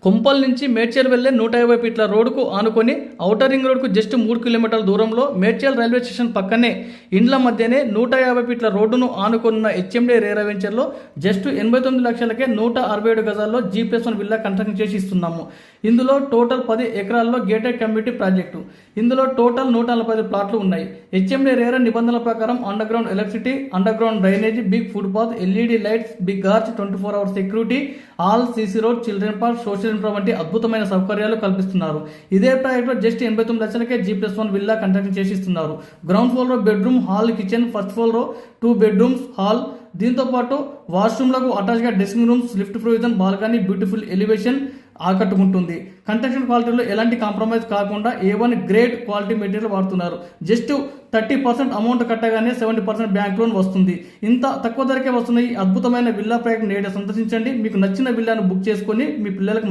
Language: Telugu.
కుంపల్ నుంచి మేడ్చల్ వెళ్లే 150 ఫీట్ల రోడ్డుకు ఆనుకొని ఔటర్ రింగ్ రోడ్కు జస్ట్ 3 కిలోమీటర్ల దూరంలో మేడ్చల్ రైల్వే స్టేషన్ పక్కనే ఇండ్ల మధ్యనే 150 ఫీట్ల రోడ్డును ఆనుకున్న హెచ్ఎండి రేరా వెంచర్లో జస్ట్ 89 లక్షలకే 167 గజాల్లో G+1 విల్లా కన్స్ట్రక్షన్ చేసి ఇస్తున్నాము. ఇందులో టోటల్ 10 ఎకరాల్లో గేటెడ్ కమ్యూనిటీ ప్రాజెక్టు. ఇందులో టోటల్ 145 ప్లాట్లు ఉన్నాయి. హెచ్ఎండి రేరా నిబంధనల ప్రకారం underground electricity, underground drainage, big footpath, LED lights, big arch, 24 hours security, all CC road, children park, social infra వంటి అద్భుతమైన సౌకర్యాలు కల్పిస్తున్నారు. ఇదే ప్రాజెక్టులో జస్ట్ 89 లక్షలకే G+1 విల్లా కన్స్ట్రక్షన్ చేసి ఇస్తున్నారు. గ్రౌండ్ ఫ్లోర్లో బెడ్రూమ్, హాల్, కిచెన్, ఫస్ట్ ఫ్లోర్లో 2 బెడ్రూమ్స్, హాల్, దీంతో పాటు వాష్రూమ్లకు అటాచ్గా dressing rooms, lift provision, balcony, beautiful elevation ఆకట్టుకుంటుంది. కన్స్ట్రక్షన్ క్వాలిటీలో ఎలాంటి కాంప్రమైజ్ కాకుండా A1 గ్రేడ్ క్వాలిటీ మెటీరియల్ వాడుతున్నారు. జస్ట్ 30% అమౌంట్ కట్టగానే 70% బ్యాంక్ లోన్ వస్తుంది. ఇంత తక్కువ ధరకే వస్తున్న ఈ అద్భుతమైన విల్లా ప్రాజెక్ట్ నేడే సందర్శించండి. మీకు నచ్చిన విల్లాను బుక్ చేసుకొని మీ పిల్లలకు